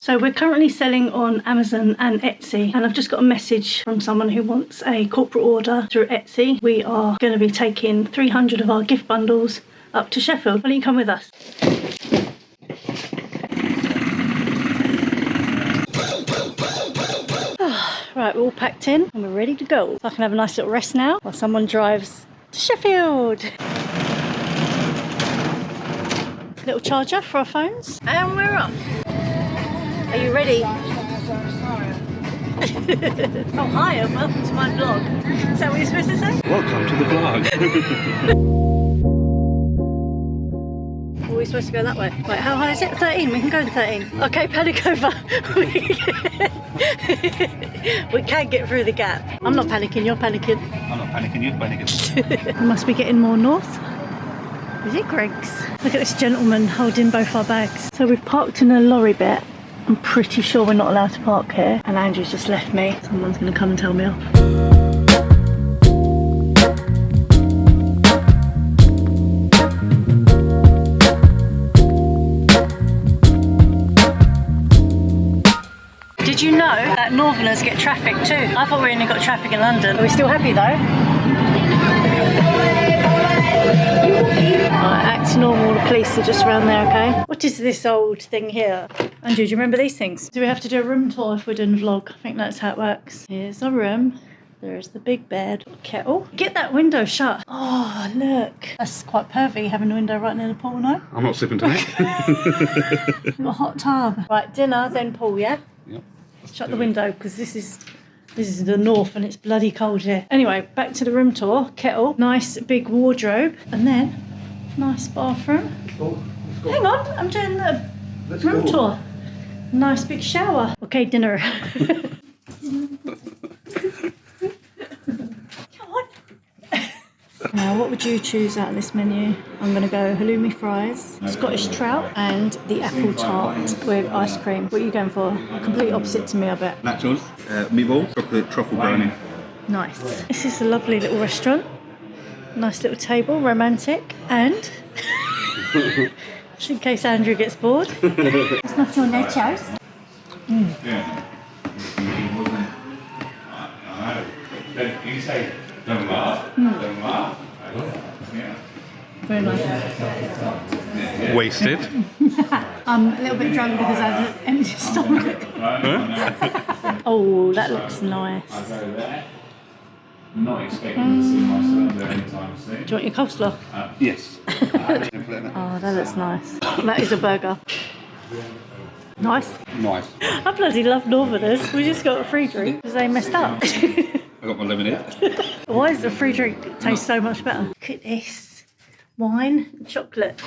So we're currently selling on Amazon and Etsy, and I've just got a message from someone who wants a corporate order through Etsy. We are going to be taking 300 of our gift bundles up to Sheffield. Why don't you come with us? Right, we're all packed in and we're ready to go. So I can have a nice little rest now while someone drives to Sheffield. Little charger for our phones, and we're off. Are you ready? Oh, hi, and welcome to my vlog. Is that what you're supposed to say? Welcome to the vlog. Are we supposed to go that way? Wait, how high is it? 13? We can go in 13. Okay, panic over. We can get through the gap. I'm not panicking, you're panicking. I'm not panicking, you're panicking. We must be getting more north. Is it Greg's? Look at this gentleman holding both our bags. So we've parked in a lorry bit. I'm pretty sure we're not allowed to park here. And Andrew's just left me. Someone's going to come and tell me off. Did you know that Northerners get traffic too? I thought we only got traffic in London. Are we still happy though? Right, act normal, the police are just around there, okay? What is this old thing here? Andrew, do you remember these things? Do we have to do a room tour if we're doing a vlog? I think that's how it works. Here's our room. There's the big bed, kettle. Get that window shut. Oh, look. That's quite pervy, having a window right near the pool, no? I'm not slipping tonight. We've got a hot tub. Right, dinner, then pool, yeah? Yep. Shut the window, because this is the north and it's bloody cold here. Anyway, back to the room tour. Kettle, nice big wardrobe, and then nice bathroom. Let's go. Hang on, I'm doing the room tour. Nice big shower. Okay, dinner. Come on. Now, what would you choose out of this menu? I'm going to go halloumi fries, Scottish trout, and the apple tart with ice cream. What are you going for? Complete opposite to me, I bet. Nachos, meatball, chocolate truffle brownie. Nice. This is a lovely little restaurant. Nice little table, romantic, and just in case Andrew gets bored. It's not your nachos. Yeah. You say, don't laugh, don't laugh. Yeah. Very nice. Wasted. I'm a little bit drunk because I had an empty stomach. Oh, that looks nice. Not expecting to see myself there anytime soon. Do you want your coleslaw? Yes. Oh, that looks nice. That is a burger. Nice. Nice. I bloody love Northerners. We just got a free drink because they messed up. I got my lemonade. Why does the free drink taste so much better? Look at this. Wine and chocolates.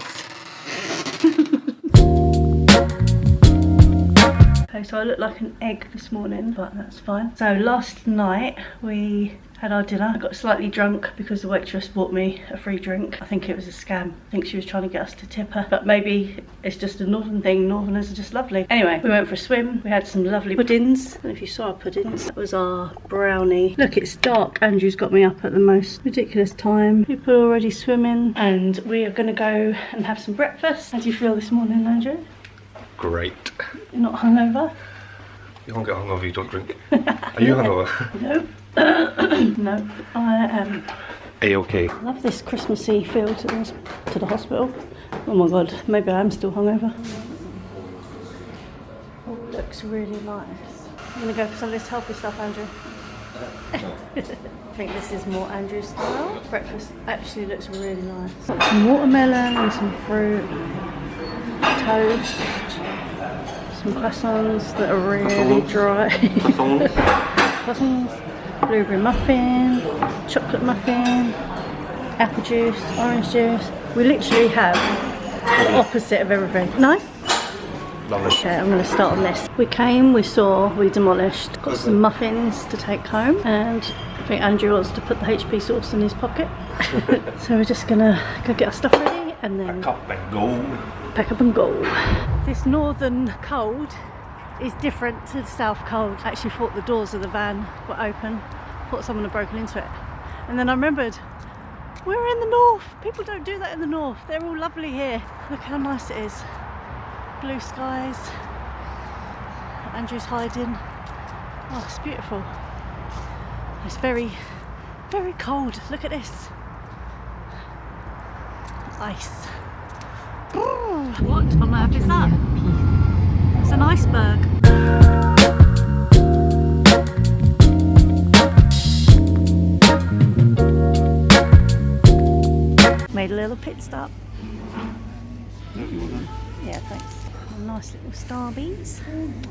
Okay, so I look like an egg this morning, but that's fine. So last night we had our dinner. I got slightly drunk because the waitress bought me a free drink. I think it was a scam. I think she was trying to get us to tip her, but maybe it's just a northern thing. Northerners are just lovely. Anyway, we went for a swim. We had some lovely puddings. I don't know if you saw our puddings. That was our brownie. Look, it's dark. Andrew's got me up at the most ridiculous time. People are already swimming, and we are going to go and have some breakfast. How do you feel this morning, Andrew? Great. You're not hungover? You won't get hungover, you don't drink. Are you hungover? No. No, I am. A-okay. I love this Christmassy feel to the hospital. Oh my god, maybe I am still hungover. Oh, it looks really nice. I'm gonna go for some of this healthy stuff, Andrew. I think this is more Andrew's style. Breakfast actually looks really nice. Got some watermelon and some fruit, toast, some croissants that are really dry. Croissants. Blueberry muffin, chocolate muffin, apple juice, orange juice. We literally have the opposite of everything. Nice? Lovely. Okay, I'm going to start on this. We came, we saw, we demolished. Got some muffins to take home, and I think Andrew wants to put the HP sauce in his pocket. So we're just going to go get our stuff ready and then Pack up and go. Pack up and go. This northern cold is different to the south cold. I actually thought the doors of the van were open. Thought someone had broken into it. And then I remembered, we're in the north. People don't do that in the north. They're all lovely here. Look how nice it is. Blue skies. Andrew's hiding. Oh, it's beautiful. It's very, very cold. Look at this. Ice. What on earth is that? It's an iceberg. Made a little pit stop. Yeah, thanks. Nice little Starbies.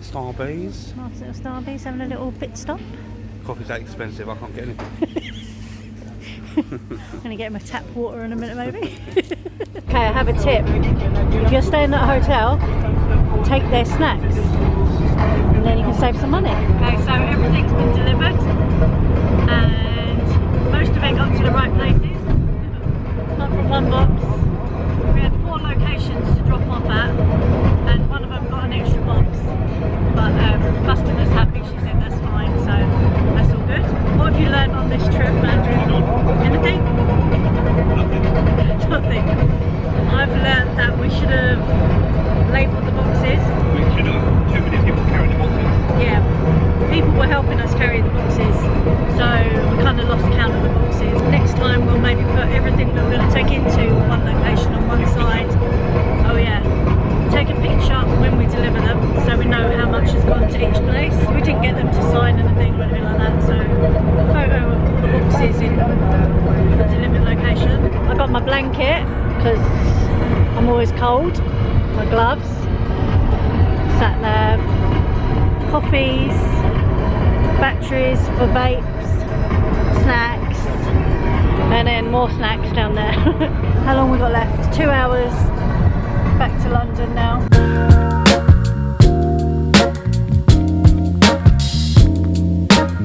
Starbies. Nice little Starbies having a little pit stop. Coffee's that expensive, I can't get anything. I'm gonna get him a tap water in a minute maybe. Okay, I have a tip. If you're staying at a hotel, take their snacks and then you can save some money. Okay, so everything's been delivered and most of it got to the right places. Apart from one box. We had 4 locations to drop off at and one of them got an extra box. But the customer's happy, she said that's fine, so that's all good. What have you learned on this trip, Andrew? Anything? Nothing. I've learned that we should have labelled the boxes. We should have too many people carrying the boxes. Yeah, people were helping us carry the boxes, so we kind of lost count of the boxes. Next time we'll maybe put everything that we're going to take into one location on one side. Oh yeah, take a picture when we deliver them so we know how much has gone to each place. We didn't get them to sign anything or anything like that, so a photo of all the boxes in the delivered location. I got my blanket because I'm always cold, my gloves, sat nav, coffees, batteries for vapes, snacks, and then more snacks down there. How long we got left? 2 hours. Back to London now.